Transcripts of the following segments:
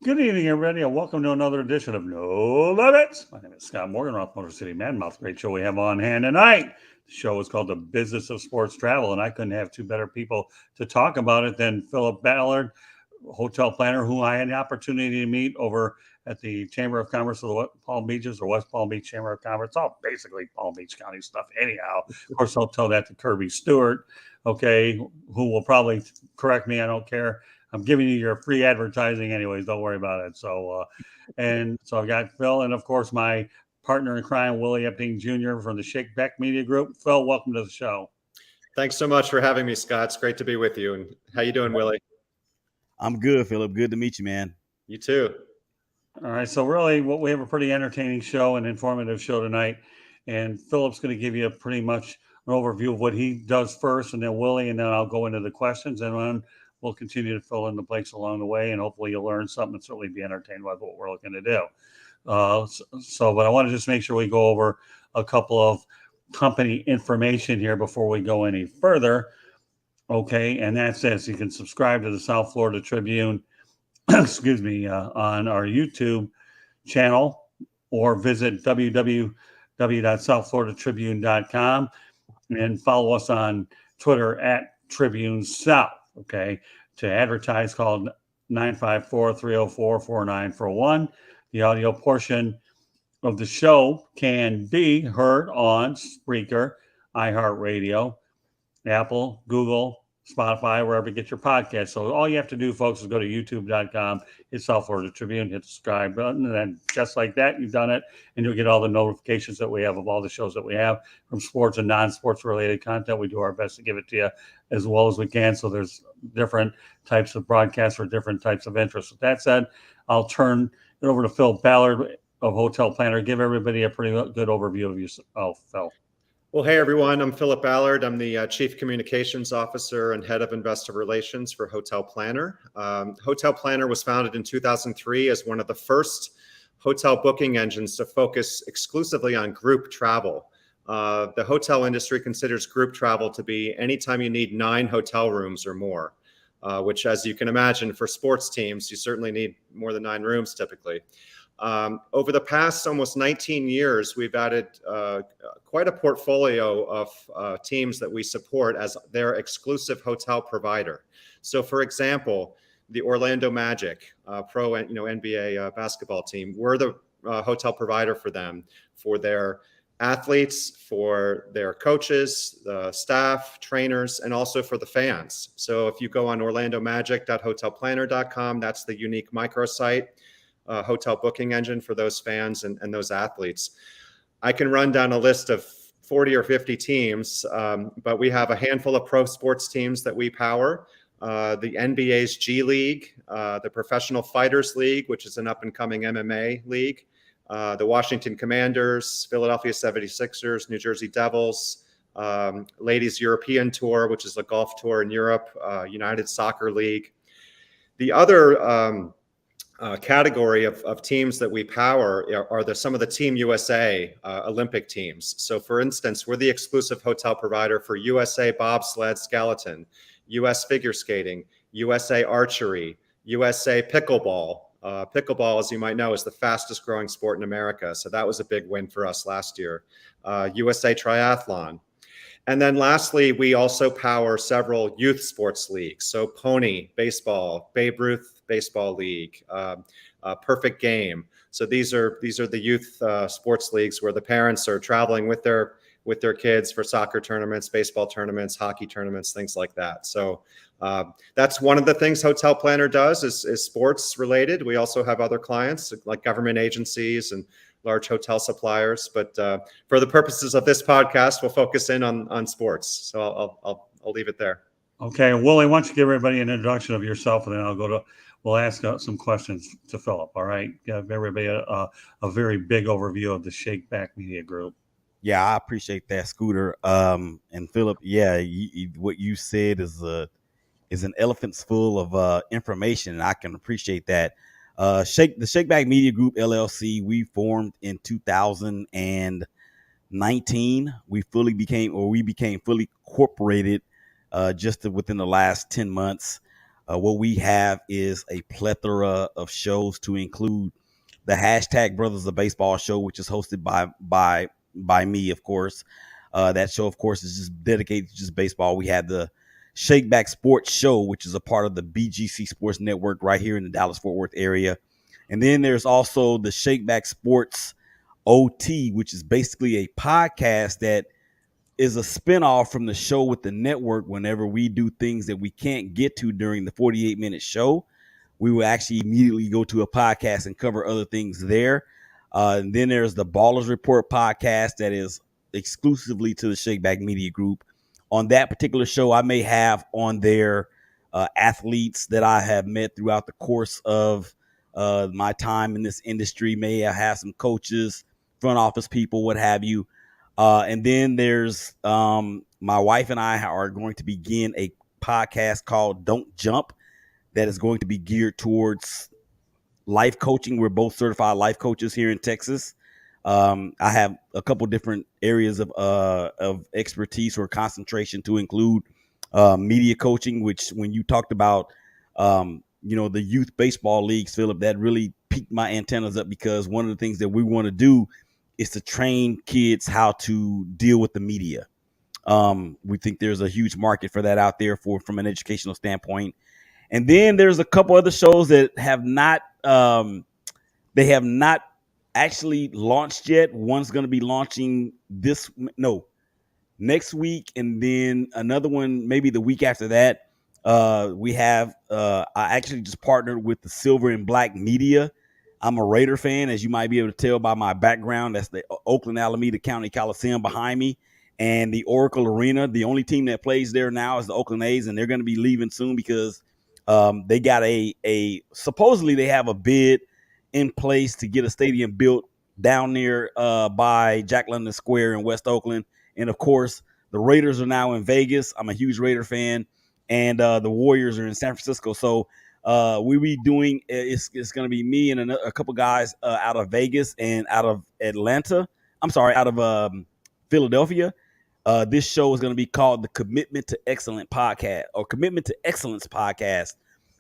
Good evening, everybody, and welcome to another edition of No Limits. My name is Scott Morgan, Roth Motor City Man Mouth. Great show we have on hand tonight. The show is called The Business of Sports Travel, and I couldn't have two better people to talk about it than Philip Ballard, hotel planner, who I had the opportunity to meet over at the Chamber of Commerce of the Palm Beaches or West Palm Beach Chamber of Commerce. It's all basically Palm Beach County stuff, anyhow. Of course, I'll tell that to Kirby Stewart, okay, who will probably correct me. I don't care. I'm giving you your free advertising anyways. Don't worry about it. So I've got Phil and of course my partner in crime, Willie Epting Jr. from the Shakeback Media Group. Phil, welcome to the show. Thanks so much for having me, Scott. It's great to be with you. And how you doing, Willie? I'm good, Philip. Good to meet you, man. You too. All right. So really we have a pretty entertaining show and informative show tonight. And Philip's going to give you pretty much an overview of what he does first, and then Willie, and then I'll go into the questions, and then we'll continue to fill in the blanks along the way, and hopefully you'll learn something and certainly be entertained by what we're looking to do. But I want to just make sure we go over a couple of company information here before we go any further. Okay, and that's this. You can subscribe to the South Florida Tribune, excuse me, on our YouTube channel, or visit www.southfloridatribune.com and follow us on Twitter at Tribune South. Okay, to advertise, call 954-304-4941. The audio portion of the show can be heard on Spreaker, iHeartRadio, Apple, Google, Spotify, wherever you get your podcast. So all you have to do, folks, is go to youtube.com, hit South Florida Tribune, hit the subscribe button, and then just like that, you've done it, and you'll get all the notifications that we have of all the shows that we have from sports and non-sports related content. We do our best to give it to you as well as we can. So there's different types of broadcasts for different types of interests. With that said, I'll turn it over to Phil Ballard of Hotel Planner. Give everybody a pretty good overview of yourself, Phil. Well, hey, everyone. I'm Philip Ballard. I'm the Chief Communications Officer and Head of Investor Relations for Hotel Planner. Hotel Planner was founded in 2003 as one of the first hotel booking engines to focus exclusively on group travel. The hotel industry considers group travel to be anytime you need 9 hotel rooms or more, which, as you can imagine, for sports teams, you certainly need more than 9 rooms typically. Over the past almost 19 years, we've added quite a portfolio of teams that we support as their exclusive hotel provider. So, for example, the Orlando Magic, pro NBA basketball team, we're the hotel provider for them, for their athletes, for their coaches, the staff, trainers, and also for the fans. So if you go on orlandomagic.hotelplanner.com, that's the unique microsite. Hotel booking engine for those fans and those athletes. I can run down a list of 40 or 50 teams, but we have a handful of pro sports teams that we power. The NBA's G League, the Professional Fighters League, which is an up-and-coming MMA league, the Washington Commanders, Philadelphia 76ers, New Jersey Devils, Ladies European Tour, which is a golf tour in Europe, United Soccer League. The other category of teams that we power are some of the Team USA Olympic teams. So for instance, we're the exclusive hotel provider for USA Bobsled Skeleton, US Figure Skating, USA Archery, USA Pickleball. Pickleball, as you might know, is the fastest growing sport in America. So that was a big win for us last year. USA Triathlon. And then lastly, we also power several youth sports leagues. So Pony Baseball, Babe Ruth Baseball League, Perfect Game. So these are the youth sports leagues where the parents are traveling with their kids for soccer tournaments, baseball tournaments, hockey tournaments, things like that. So that's one of the things Hotel Planner does is sports related. We also have other clients like government agencies and large hotel suppliers, but for the purposes of this podcast, we'll focus in on sports. So I'll leave it there. Okay, Willie, why don't you give everybody an introduction of yourself, and then we'll ask some questions to Philip. All right, give everybody a very big overview of the Shakeback Media Group. Yeah, I appreciate that, Scooter. And Philip, yeah, what you said is an elephant's full of information, and I can appreciate that. The Shakeback Media Group LLC, we formed in 2019. We became fully incorporated just within the last 10 months. What we have is a plethora of shows to include the hashtag Brothers of Baseball show, which is hosted by me, of course. That show, of course, is just dedicated to just baseball. We have the Shakeback Sports Show, which is a part of the BGC Sports Network right here in the Dallas-Fort Worth area. And then there's also the Shakeback Sports OT, which is basically a podcast that is a spinoff from the show with the network. Whenever we do things that we can't get to during the 48-minute show, we will actually immediately go to a podcast and cover other things there. And then there's the Ballers Report podcast that is exclusively to the Shakeback Media Group. On that particular show, I may have on there athletes that I have met throughout the course of my time in this industry. May I have some coaches, front office people, what have you. And then there's my wife and I are going to begin a podcast called Don't Jump that is going to be geared towards life coaching. We're both certified life coaches here in Texas. I have a couple different areas of expertise or concentration to include media coaching, which when you talked about, the youth baseball leagues, Philip, that really piqued my antennas up, because one of the things that we want to do is to train kids how to deal with the media. We think there's a huge market for that out there from an educational standpoint. And then there's a couple other shows that have not actually launched yet. One's going to be launching next week, and then another one maybe the week after that. I actually just partnered with the Silver and Black Media. I'm a Raider fan, as you might be able to tell by my background. That's the Oakland Alameda County Coliseum behind me, and the Oracle Arena. The only team that plays there now is the Oakland A's, and they're going to be leaving soon because they got supposedly they have a bid in place to get a stadium built down near by Jack London Square in West Oakland. And of course, the Raiders are now in Vegas. I'm a huge Raider fan, and the Warriors are in San Francisco. So we be doing it's going to be me and a couple guys out of Vegas and out of Atlanta. I'm sorry, out of Philadelphia. This show is going to be called the Commitment to Excellence podcast.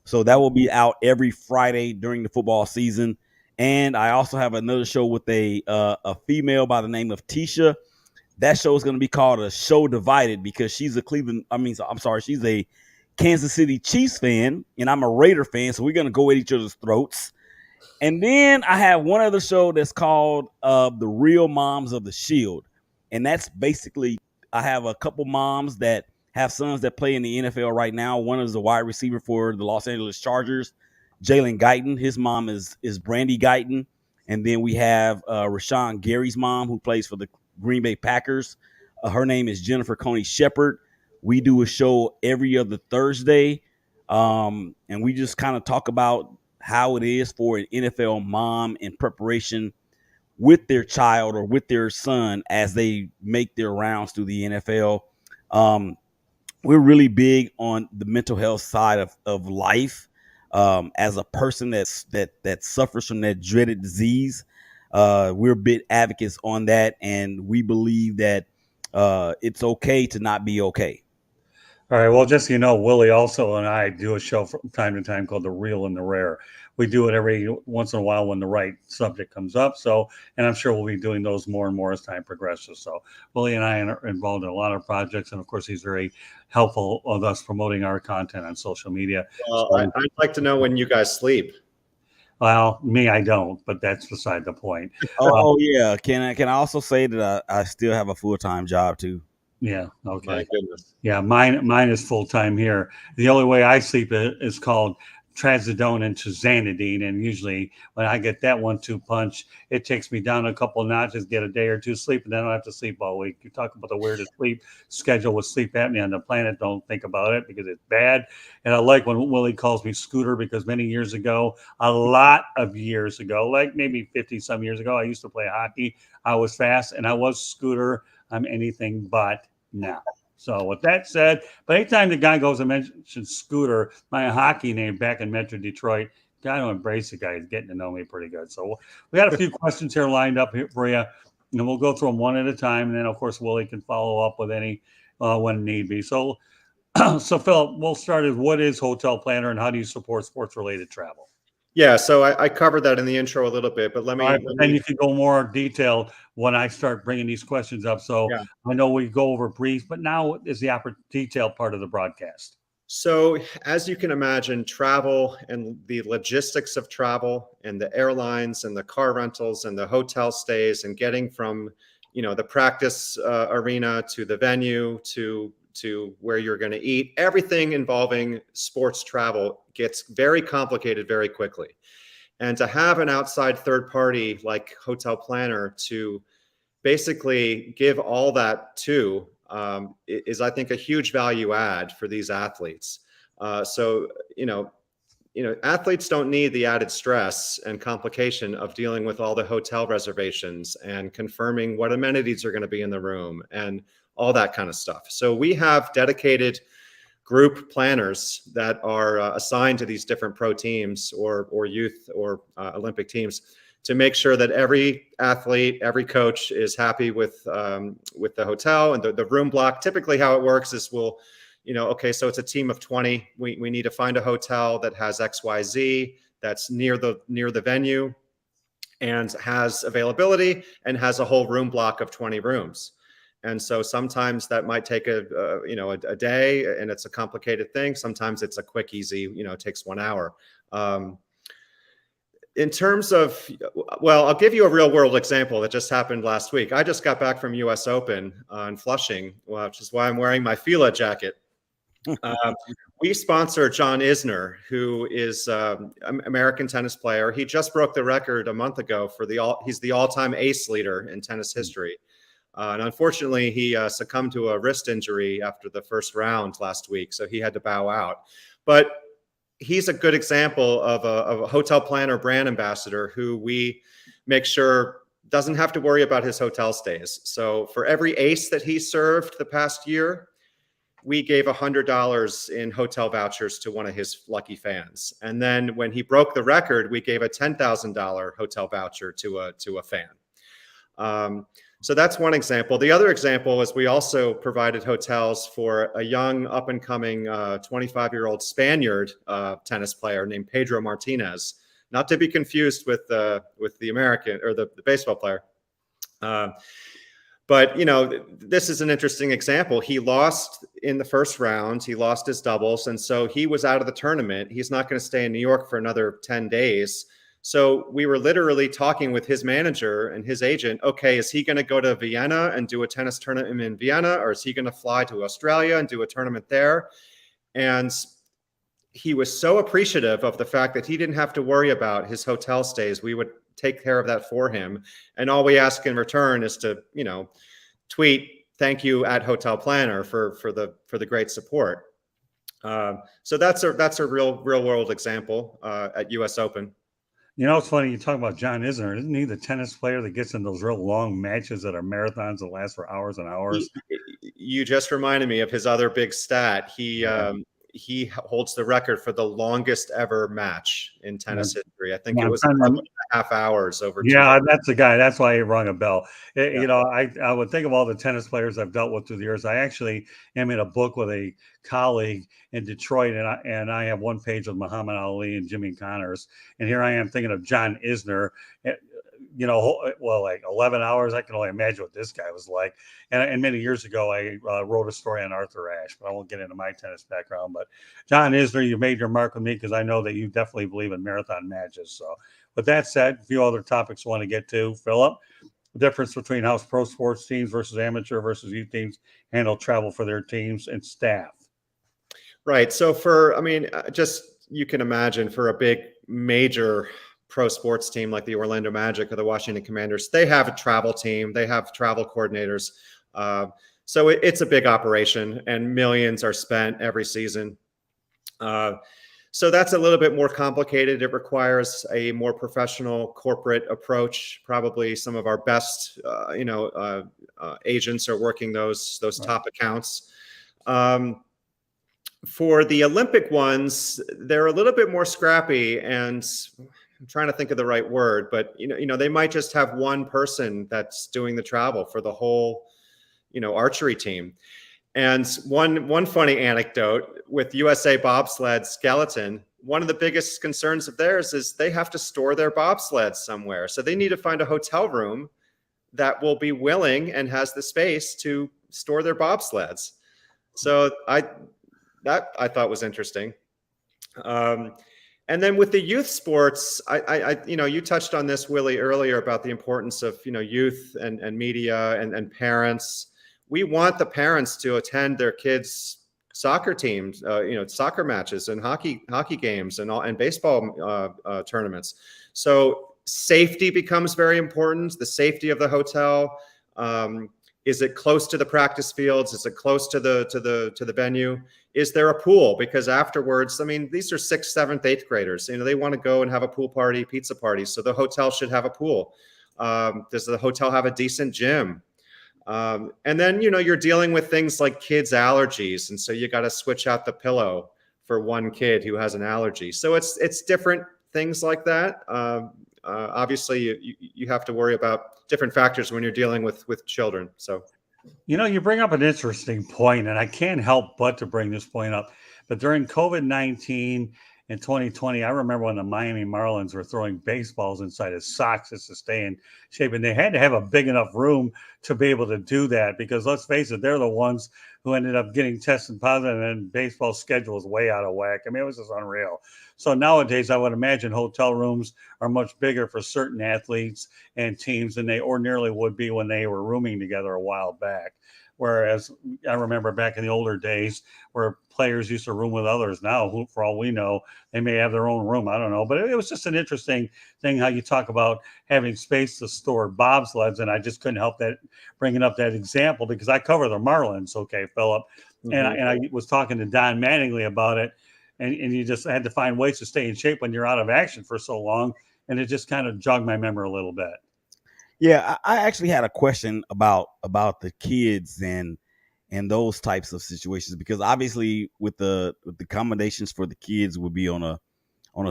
So that will be out every Friday during the football season. And I also have another show with a female by the name of Tisha. That show is going to be called A Show Divided, because she's she's a Kansas City Chiefs fan and I'm a Raider fan. So we're going to go at each other's throats. And then I have one other show that's called The Real Moms of the Shield. And that's basically, I have a couple moms that have sons that play in the NFL right now. One is a wide receiver for the Los Angeles Chargers, Jalen Guyton. His mom is Brandy Guyton. And then we have Rashawn Gary's mom, who plays for the Green Bay Packers. Her name is Jennifer Coney Shepherd. We do a show every other Thursday. And we just kind of talk about how it is for an NFL mom in preparation with their child or with their son as they make their rounds through the NFL. We're really big on the mental health side of life. As a person that suffers from that dreaded disease, we're big advocates on that, and we believe that it's okay to not be okay. All right. Well, just so you know, Willie also and I do a show from time to time called The Real and the Rare. We do it every once in a while when the right subject comes up. So, and I'm sure we'll be doing those more and more as time progresses. So, Willie and I are involved in a lot of projects, and of course, he's very helpful with us promoting our content on social media. Well, I'd like to know when you guys sleep. Well, me, I don't, but that's beside the point. Yeah. Can I also say that I still have a full-time job too? Yeah. Okay. My goodness. Yeah. Mine is full time here. The only way I sleep is called trazodone and tizanidine, and usually when I get that 1-2 punch, it takes me down a couple of notches, get a day or two sleep, and then I don't have to sleep all week. You talk about the weirdest sleep schedule with sleep apnea on the planet. Don't think about it because it's bad. And I like when Willie calls me Scooter, because many years ago, a lot of years ago, like maybe 50 some years ago, I used to play hockey. I was fast and I was Scooter. I'm anything but now. So with that said, but anytime the guy goes and mentions Scooter, my hockey name back in Metro Detroit, got to embrace the guy. He's getting to know me pretty good. So we got a few questions here lined up here for you, and we'll go through them one at a time. And then, of course, Willie can follow up with any when need be. So So, Philip, we'll start with what is Hotel Planner and how do you support sports related travel? Yeah, so I covered that in the intro a little bit, but let All me, right, but then you can go more detailed when I start bringing these questions up. So yeah. I know we go over brief, but now is the detailed part of the broadcast. So as you can imagine, travel and the logistics of travel and the airlines and the car rentals and the hotel stays and getting from, the practice arena to the venue to where you're going to eat, everything involving sports travel gets very complicated very quickly. And to have an outside third party like Hotel Planner to basically give all that to is, I think, a huge value add for these athletes. So, athletes don't need the added stress and complication of dealing with all the hotel reservations and confirming what amenities are going to be in the room and all that kind of stuff. So we have dedicated group planners that are assigned to these different pro teams or youth or Olympic teams to make sure that every athlete, every coach is happy with the hotel and the room block. Typically how it works is okay, so it's a team of 20. We need to find a hotel that has XYZ, that's near the venue and has availability and has a whole room block of 20 rooms. And so sometimes that might take a day and it's a complicated thing. Sometimes it's a quick, easy, it takes 1 hour. In terms of, well, I'll give you a real world example that just happened last week. I just got back from US Open in Flushing, which is why I'm wearing my Fila jacket. We sponsor John Isner, who is an American tennis player. He just broke the record a month ago he's the all-time ace leader in tennis history. And unfortunately, he succumbed to a wrist injury after the first round last week, so he had to bow out. But he's a good example of a Hotel Planner brand ambassador who we make sure doesn't have to worry about his hotel stays. So for every ace that he served the past year, we gave $100 in hotel vouchers to one of his lucky fans. And then when he broke the record, we gave a $10,000 hotel voucher to a fan. So that's one example. The other example is we also provided hotels for a young up-and-coming 25-year-old Spaniard tennis player named Pedro Martinez, not to be confused with the American or the baseball player. But, this is an interesting example. He lost in the first round. He lost his doubles. And so he was out of the tournament. He's not going to stay in New York for another 10 days. So we were literally talking with his manager and his agent. Okay, is he going to go to Vienna and do a tennis tournament in Vienna? Or is he going to fly to Australia and do a tournament there? And he was so appreciative of the fact that he didn't have to worry about his hotel stays. We would take care of that for him. And all we ask in return is to, tweet "thank you" at Hotel Planner for the great support. So that's a real world example at US Open. It's funny you talk about John Isner. Isn't he the tennis player that gets in those real long matches that are marathons that last for hours and hours? You just reminded me of his other big stat. He holds the record for the longest ever match in tennis history. I think it was 11.5 hours over. Yeah, that's the guy. That's why he rung a bell. I would think of all the tennis players I've dealt with through the years. I actually am in a book with a colleague in Detroit, and I have one page with Muhammad Ali and Jimmy Connors, and here I am thinking of John Isner. Like 11 hours. I can only imagine what this guy was like. And many years ago, I wrote a story on Arthur Ashe, but I won't get into my tennis background. But John Isner, you made your mark with me because I know that you definitely believe in marathon matches. So with that said, a few other topics I want to get to. Philip, the difference between how pro sports teams versus amateur versus youth teams handle travel for their teams and staff. Right. So just you can imagine for a big major pro sports team like the Orlando Magic or the Washington Commanders, they have a travel team, they have travel coordinators. So it's a big operation and millions are spent every season. So that's a little bit more complicated. It requires a more professional corporate approach. Probably some of our best, agents are working those top accounts. For the Olympic ones, they're a little bit more scrappy, and I'm trying to think of the right word, but they might just have one person that's doing the travel for the whole, archery team. And one funny anecdote with USA Bobsled Skeleton, one of the biggest concerns of theirs is they have to store their bobsleds somewhere. So they need to find a hotel room that will be willing and has the space to store their bobsleds. So I thought was interesting. And then with the youth sports, you touched on this, Willie, earlier about the importance of, youth and media and parents. We want the parents to attend their kids' soccer teams, soccer matches and hockey games and baseball tournaments. So safety becomes very important. The safety of the hotel. Is it close to the practice fields? Is it close to the venue? Is there a pool? Because afterwards, these are 6th, 7th, 8th graders. They want to go and have a pool party, pizza party. So the hotel should have a pool. Does the hotel have a decent gym? And then, you're dealing with things like kids' allergies. And so you got to switch out the pillow for one kid who has an allergy. So it's different things like that. Obviously, you have to worry about different factors when you're dealing with children. So, you bring up an interesting point, and I can't help but to bring this point up. But during COVID-19 in 2020, I remember when the Miami Marlins were throwing baseballs inside of socks just to stay in shape, and they had to have a big enough room to be able to do that, because let's face it, they're the ones who ended up getting tested positive, and baseball schedule was way out of whack. It was just unreal. So nowadays, I would imagine hotel rooms are much bigger for certain athletes and teams than they ordinarily would be when they were rooming together a while back. Whereas I remember back in the older days where players used to room with others. Now, who, for all we know, they may have their own room. I don't know. But it was just an interesting thing how you talk about having space to store bobsleds. And I just couldn't help that bringing up that example because I cover the Marlins. Okay, Philip. Mm-hmm. And I was talking to Don Mattingly about it. And you just had to find ways to stay in shape when you're out of action for so long. And it just kind of jogged my memory a little bit. Yeah, I actually had a question about the kids and those types of situations, because obviously with the accommodations for the kids would be on a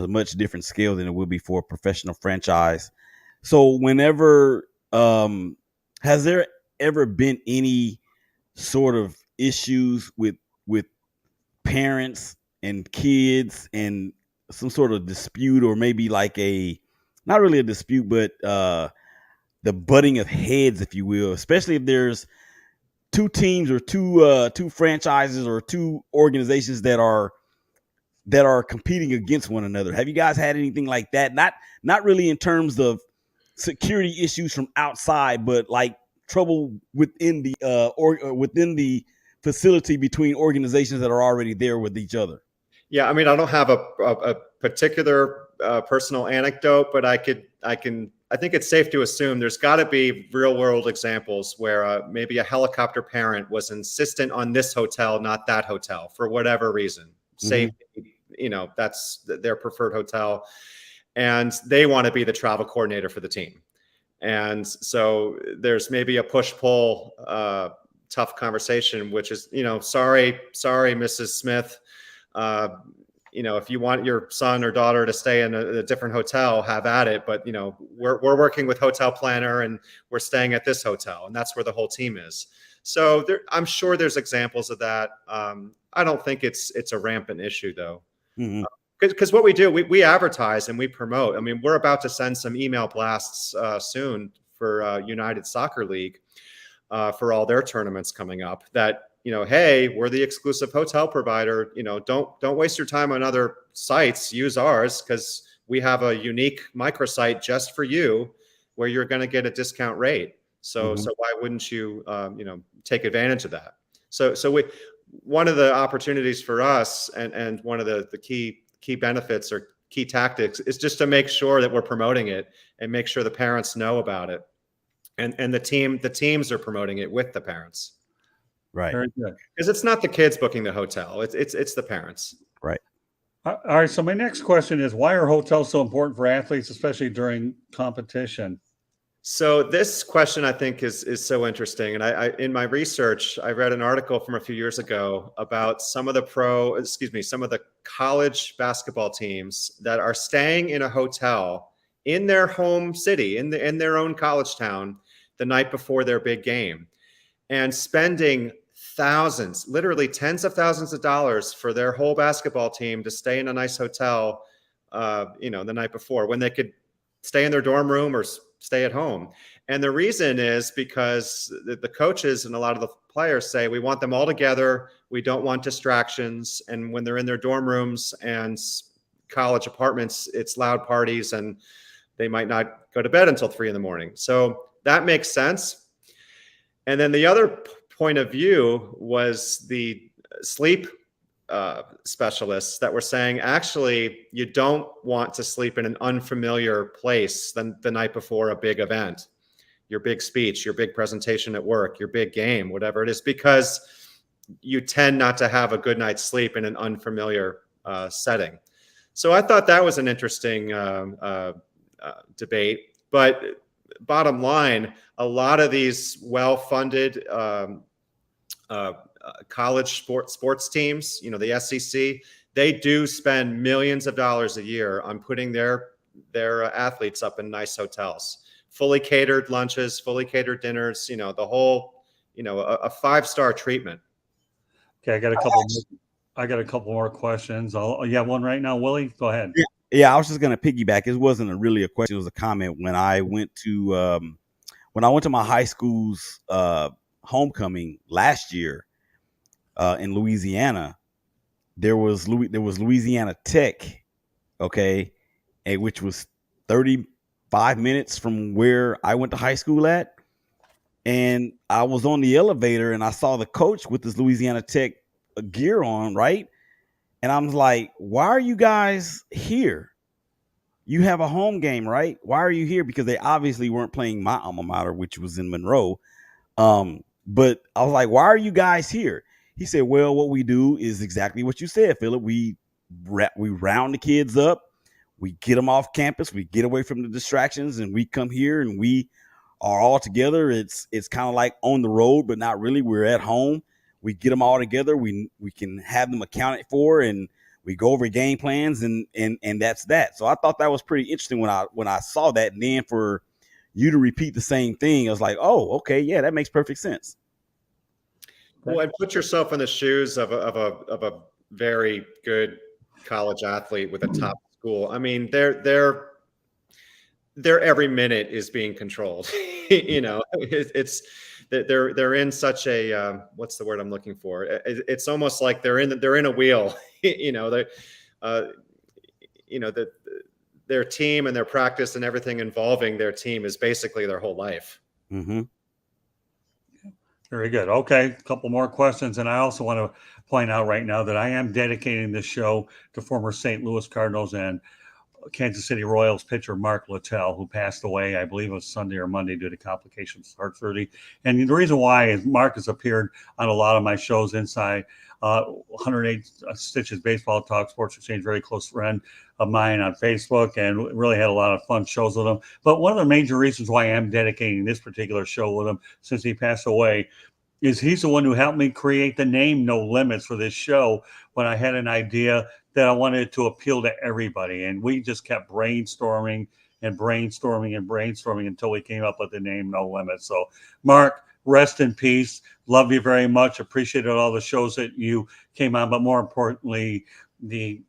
much different scale than it would be for a professional franchise. So whenever has there ever been any sort of issues with parents and kids and some sort of dispute, or maybe like not really a dispute, but the butting of heads, if you will, especially if there's two teams or two franchises or two organizations that are competing against one another? Have you guys had anything like that? Not really in terms of security issues from outside, but like trouble within the within the facility between organizations that are already there with each other. Yeah, I don't have a particular personal anecdote, but I think it's safe to assume there's got to be real world examples where maybe a helicopter parent was insistent on this hotel, not that hotel, for whatever reason. Safety, that's their preferred hotel, and they want to be the travel coordinator for the team. And so there's maybe a push-pull, tough conversation, which is, sorry, Mrs. Smith. If you want your son or daughter to stay in a different hotel, have at it. But, we're working with hotel planner and we're staying at this hotel, and that's where the whole team is. So I'm sure there's examples of that. I don't think it's a rampant issue though. Mm-hmm. Because what we do, we advertise and we promote. We're about to send some email blasts soon for United Soccer League for all their tournaments coming up that, hey, we're the exclusive hotel provider. Don't waste your time on other sites. Use ours because we have a unique microsite just for you where you're going to get a discount rate. So why wouldn't you, take advantage of that? So one of the opportunities for us and one of the key benefits or key tactics is just to make sure that we're promoting it and make sure the parents know about it. And the teams are promoting it with the parents. Right. Very good. Because it's not the kids booking the hotel. It's the parents. Right. All right. So my next question is, why are hotels so important for athletes, especially during competition? So this question, I think, is so interesting. And I in my research, I read an article from a few years ago about some of the college basketball teams that are staying in a hotel in their home city, in their own college town, the night before their big game, and spending thousands, literally tens of thousands of dollars for their whole basketball team to stay in a nice hotel, the night before, when they could stay in their dorm room or stay at home. And the reason is because the coaches and a lot of the players say, we want them all together. We don't want distractions. And when they're in their dorm rooms and college apartments, it's loud parties and they might not go to bed until 3 a.m. So that makes sense. And then the other point of view was the sleep specialists that were saying, actually, you don't want to sleep in an unfamiliar place the night before a big event, your big speech, your big presentation at work, your big game, whatever it is, because you tend not to have a good night's sleep in an unfamiliar setting. So I thought that was an interesting debate. But bottom line, a lot of these well-funded college sports teams, the SEC, they do spend millions of dollars a year on putting their athletes up in nice hotels, fully catered lunches, fully catered dinners, the whole, a 5-star treatment. Okay, I got a couple more questions. You have one right now, Willie? Go ahead. Yeah, I was just gonna piggyback. It wasn't really a question; it was a comment. When I went to my high school's homecoming last year in Louisiana, there was Louisiana Tech, okay, which was 35 minutes from where I went to high school at. And I was on the elevator and I saw the coach with his Louisiana Tech gear on, right? And I'm like, why are you guys here? You have a home game, right? Why are you here? Because they obviously weren't playing my alma mater, which was in Monroe. But I was like, why are you guys here? He said, well, what we do is exactly what you said, Philip. We round the kids up. We get them off campus. We get away from the distractions and we come here and we are all together. It's kind of like on the road, but not really. We're at home. We get them all together. We can have them accounted for, and we go over game plans, and that's that. So I thought that was pretty interesting when I saw that. And then for you to repeat the same thing, I was like, oh, okay, yeah, that makes perfect sense. Well, and put yourself in the shoes of a very good college athlete with a top school. I mean, their every minute is being controlled. It's they're in such a what's the word I'm looking for? It's almost like they're in a wheel. Their team and their practice and everything involving their team is basically their whole life. Mm-hmm. Very good. Okay, a couple more questions. And I also want to point out right now that I am dedicating this show to former St. Louis Cardinals and Kansas City Royals pitcher Mark Littell, who passed away, I believe it was Sunday or Monday due to complications of heart surgery. And the reason why is Mark has appeared on a lot of my shows inside 108 Stitches Baseball Talk, Sports Exchange, very close friend of mine on Facebook, and really had a lot of fun shows with him. But one of the major reasons why I am dedicating this particular show with him since he passed away is he's the one who helped me create the name No Limits for this show when I had an idea that I wanted to appeal to everybody. And we just kept brainstorming until we came up with the name No Limits. So, Mark, rest in peace. Love you very much. Appreciated all the shows that you came on, but more importantly, the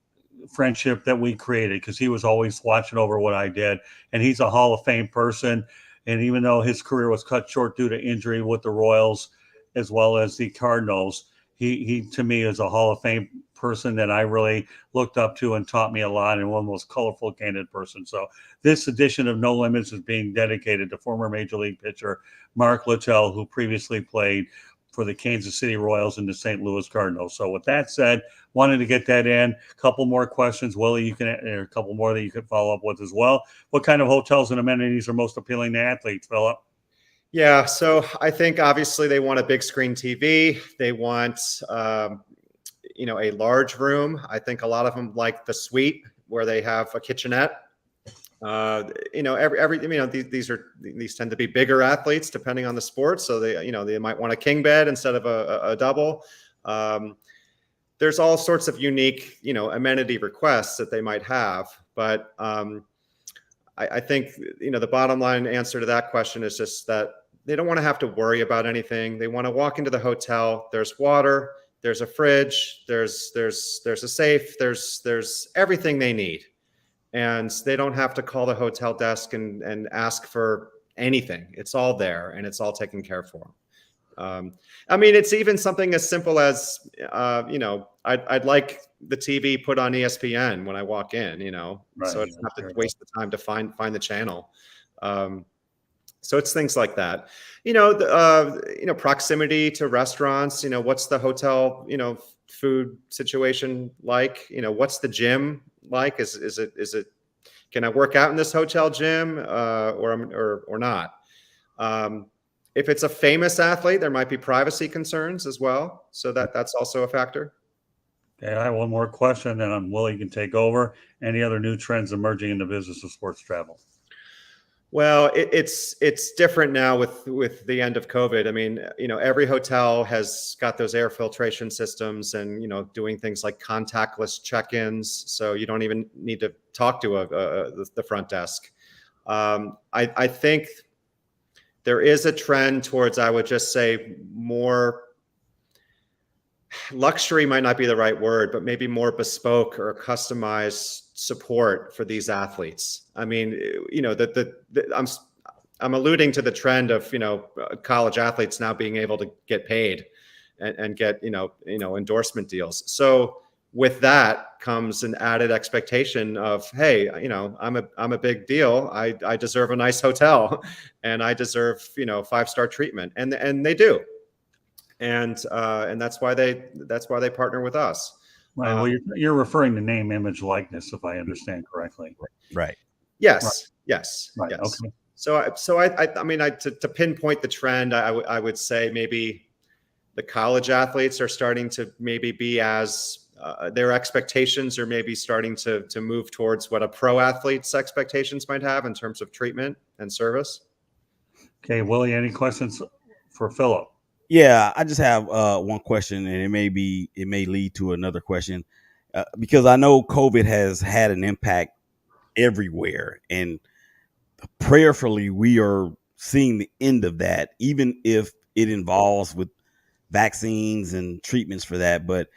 friendship that we created, because he was always watching over what I did. And he's a Hall of Fame person. And even though his career was cut short due to injury with the Royals as well as the Cardinals, he to me is a Hall of Fame person that I really looked up to and taught me a lot, and one of the most colorful, candid person. So this edition of No Limits is being dedicated to former Major League pitcher Mark Littell, who previously played for the Kansas City Royals and the St. Louis Cardinals. So with that said, wanted to get that in. A couple more questions, Willie, a couple more that you could follow up with as well. What kind of hotels and amenities are most appealing to athletes, Philip? Yeah, so I think obviously they want a big screen TV. They want, a large room. I think a lot of them like the suite where they have a kitchenette. These tend to be bigger athletes depending on the sport. So they might want a king bed instead of a double. There's all sorts of unique, amenity requests that they might have. But I think, the bottom line answer to that question is just that they don't want to have to worry about anything. They want to walk into the hotel. There's water, there's a fridge, there's a safe, there's everything they need. And they don't have to call the hotel desk and ask for anything. It's all there and it's all taken care for them. I mean, it's even something as simple as, I'd like the TV put on ESPN when I walk in, Right. so I don't have to waste the time to find the channel. So it's things like that, proximity to restaurants, what's the hotel, food situation like, what's the gym like? Is it, can I work out in this hotel gym, or not? If it's a famous athlete, there might be privacy concerns as well. So that's also a factor. Okay, I have one more question, and I'm Willie can take over. Any other new trends emerging in the business of sports travel? Well, it's different now with the end of COVID. I mean, every hotel has got those air filtration systems and, doing things like contactless check-ins. So you don't even need to talk to the front desk. I think there is a trend towards, I would just say, more luxury might not be the right word, but maybe more bespoke or customized support for these athletes. I mean, I'm alluding to the trend of, college athletes now being able to get paid and get, endorsement deals. So with that comes an added expectation of, hey, I'm a big deal. I deserve a nice hotel and I deserve, 5-star treatment. And they do. And that's why they partner with us. Right. Well, you're referring to name, image, likeness, if I understand correctly. Right. Yes. Right. Yes. Right. Yes. Okay. So I mean, to pinpoint the trend, I would say maybe the college athletes are starting to maybe be as their expectations are maybe starting to move towards what a pro athlete's expectations might have in terms of treatment and service. Okay, Willie, any questions for Philip? Yeah, I just have one question, and it may lead to another question, because I know COVID has had an impact everywhere, and prayerfully we are seeing the end of that, even if it involves with vaccines and treatments for that. But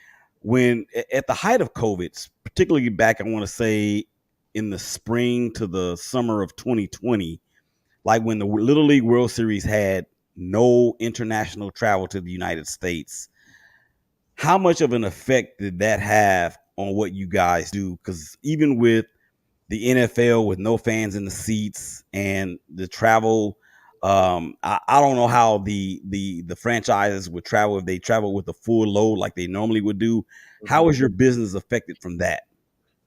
when at the height of COVID, particularly back, I want to say in the spring to the summer of 2020, like when the Little League World Series had no international travel to the United States, how much of an effect did that have on what you guys do? Because even with the NFL with no fans in the seats and the travel, I don't know how the franchises would travel if they travel with a full load like they normally would do. How is your business affected from that?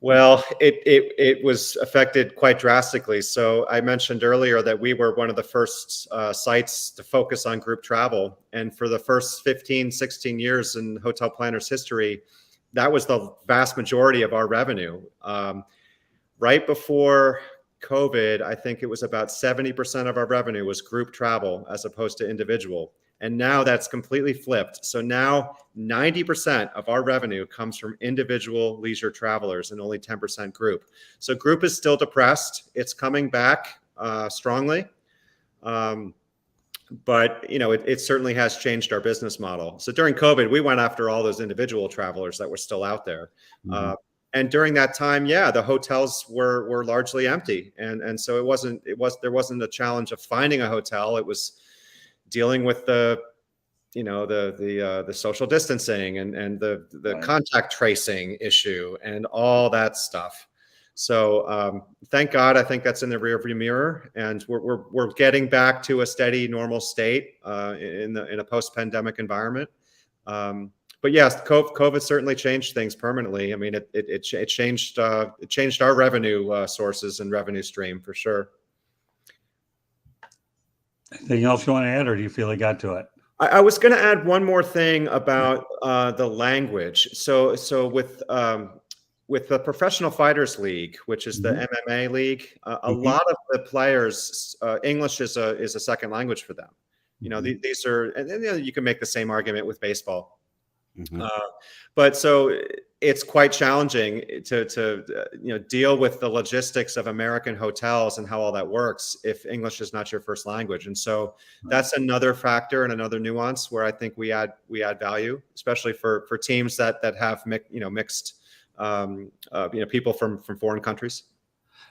Well, it was affected quite drastically. So I mentioned earlier that we were one of the first sites to focus on group travel. And for the first 15, 16 years in Hotel Planners history, that was the vast majority of our revenue. Right before COVID, I think it was about 70% of our revenue was group travel as opposed to individual. And now that's completely flipped. So now 90% of our revenue comes from individual leisure travelers and only 10% group. So group is still depressed. It's coming back strongly. But it certainly has changed our business model. So during COVID, we went after all those individual travelers that were still out there. Mm-hmm. And during that time, the hotels were largely empty. And so there wasn't a challenge of finding a hotel. It was dealing with the social distancing and the right. Contact tracing issue and all that stuff. So thank God, I think that's in the rearview mirror, and we're getting back to a steady, normal state in a post-pandemic environment. But yes, COVID certainly changed things permanently. I mean, it changed our revenue sources and revenue stream for sure. Anything else you want to add, or do you feel I got to it? I was going to add one more thing about the language. So with the Professional Fighters League, which is the MMA league, a lot of the players, English is a second language for them. These are, and you can make the same argument with baseball. But so it's quite challenging to deal with the logistics of American hotels and how all that works if English is not your first language. And so that's another factor and another nuance where I think we add value, especially for teams that have mixed people from foreign countries.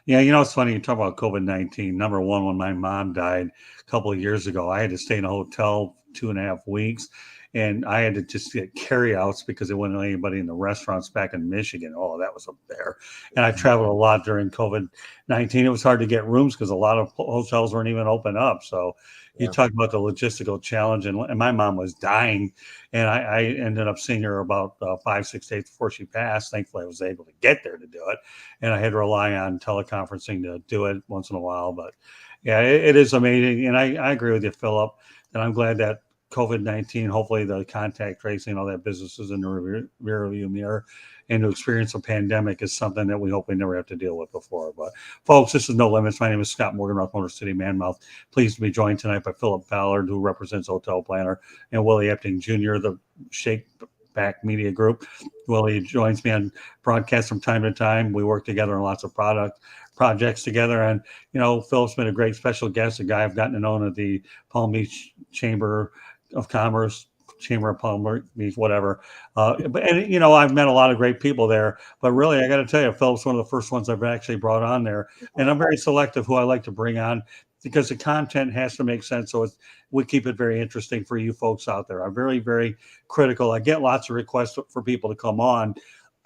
Yeah, it's funny you talk about COVID-19. Number one, when my mom died a couple of years ago, I had to stay in a hotel 2.5 weeks, and I had to just get carryouts because there wasn't anybody in the restaurants back in Michigan. Oh, that was up there. And I traveled a lot during COVID-19. It was hard to get rooms because a lot of hotels weren't even open up. So you talk about the logistical challenge, and my mom was dying, and I ended up seeing her about 5-6 days before she passed. Thankfully, I was able to get there to do it, and I had to rely on teleconferencing to do it once in a while. But yeah, it is amazing, and I agree with you, Philip, and I'm glad that COVID-19, hopefully the contact tracing, all that business is in the rear view mirror, and to experience a pandemic is something that we hope we never have to deal with before. But folks, this is No Limits. My name is Scott Morgan, Rock Motor City Manmouth. Pleased to be joined tonight by Philip Ballard, who represents Hotel Planner, and Willie Epting Jr., the Shakeback Media Group. Willie joins me on broadcasts from time to time. We work together on lots of projects together. And, Philip's been a great special guest, a guy I've gotten to know at the Palm Beach Chamber of Commerce, Chamber of Palm Beach, whatever. I've met a lot of great people there, but really, I got to tell you, Philip's one of the first ones I've actually brought on there. And I'm very selective who I like to bring on because the content has to make sense. So we keep it very interesting for you folks out there. I'm very, very critical. I get lots of requests for people to come on,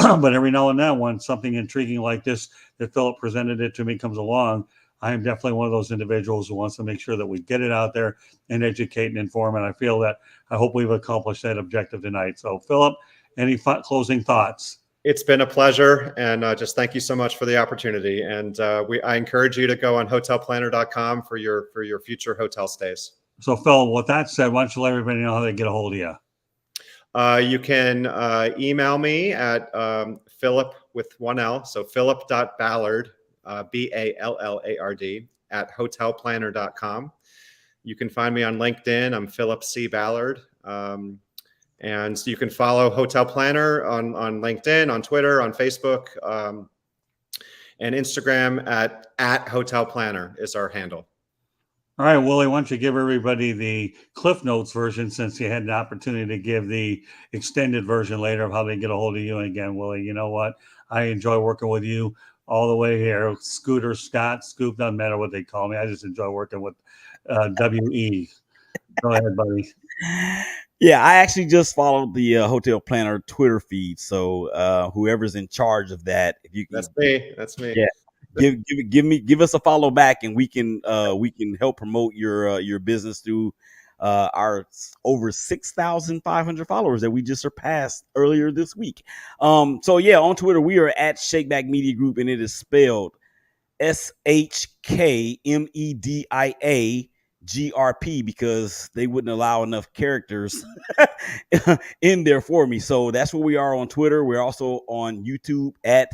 but every now and then when something intriguing like this that Philip presented it to me comes along, I am definitely one of those individuals who wants to make sure that we get it out there and educate and inform. And I hope we've accomplished that objective tonight. So, Philip, any closing thoughts? It's been a pleasure, and just thank you so much for the opportunity. And I encourage you to go on hotelplanner.com for your future hotel stays. So, Phil, with that said, why don't you let everybody know how they get a hold of you? You can email me at Philip with one L, so philip.ballard, Ballard, at hotelplanner.com. You can find me on LinkedIn. I'm Philip C. Ballard. And you can follow Hotel Planner on LinkedIn, on Twitter, on Facebook, and Instagram at Hotel Planner is our handle. All right, Willie, why don't you give everybody the Cliff Notes version since you had an opportunity to give the extended version later of how they get a hold of you. And again, Willie, you know what? I enjoy working with you all the way here. Scooter, Scott, Scoop, doesn't matter what they call me. I just enjoy working with WE. Go ahead, buddy. Yeah, I actually just followed the Hotel Planner Twitter feed. So whoever's in charge of that, if you can, that's me. Yeah, give us a follow back, and we can help promote your business through our over 6,500 followers that we just surpassed earlier this week. So yeah, on Twitter we are at Shakeback Media Group, and it is spelled SHKMEDIAGRP because they wouldn't allow enough characters in there for me. So that's where we are on Twitter. We're also on YouTube at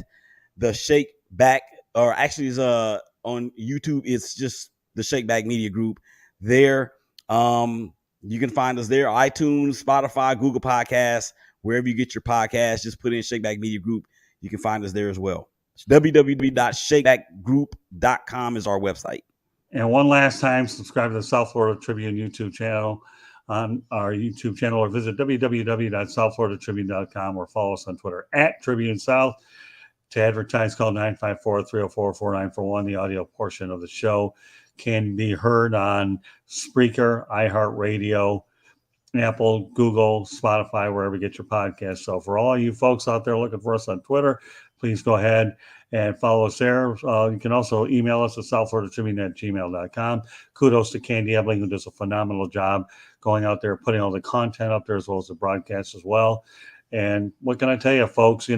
the Shakeback, or actually is on YouTube it's just the Shakeback Media Group. There you can find us there, iTunes, Spotify, Google Podcasts, wherever you get your podcasts. Just put in Shakeback Media Group. You can find us there as well. www.shakebackgroup.com is our website. And one last time, subscribe to the South Florida Tribune YouTube channel on our YouTube channel, or visit www.southfloridatribune.com, or follow us on Twitter at Tribune South. To advertise, call 954-304-4941. The audio portion of the show can be heard on Spreaker, iHeartRadio, Apple, Google, Spotify, wherever you get your podcasts. So for all you folks out there looking for us on Twitter, please go ahead and follow us there. You can also email us at southfloridatribune@gmail.com. Kudos to Candy Ebling, who does a phenomenal job going out there, putting all the content up there as well as the broadcast as well. And what can I tell you, folks? We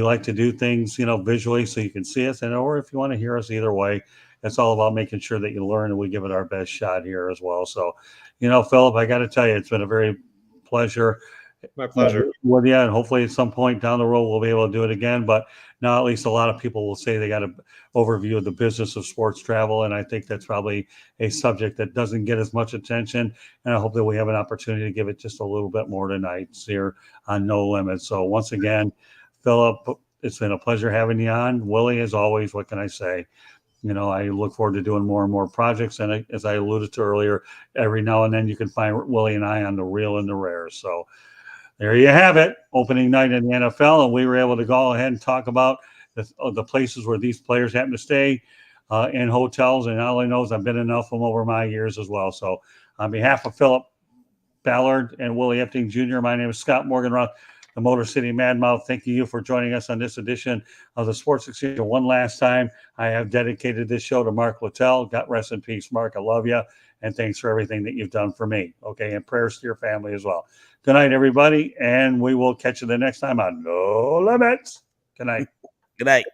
like to do things, visually so you can see us, or if you want to hear us, either way. It's all about making sure that you learn, and we give it our best shot here as well. So, Philip, I got to tell you, it's been a very pleasure My pleasure. Well, yeah, and hopefully at some point down the road we'll be able to do it again. But now at least a lot of people will say they got an overview of the business of sports travel, and I think that's probably a subject that doesn't get as much attention. And I hope that we have an opportunity to give it just a little bit more tonight here on No Limits. So once again, Philip, it's been a pleasure having you on. Willie, as always, what can I say? I look forward to doing more and more projects. And as I alluded to earlier, every now and then you can find Willie and I on the Real and the Rare. So there you have it, opening night in the NFL, and we were able to go ahead and talk about the places where these players happen to stay in hotels. And all I know is I've been in enough of them over my years as well. So on behalf of Philip Ballard and Willie Epting Jr., my name is Scott Morganroth, the Motor City Madmouth. Thank you for joining us on this edition of the Sports Exchange. One last time, I have dedicated this show to Mark Littell. God rest in peace, Mark. I love you, and thanks for everything that you've done for me. Okay, and prayers to your family as well. Good night, everybody, and we will catch you the next time on No Limits. Good night. Good night.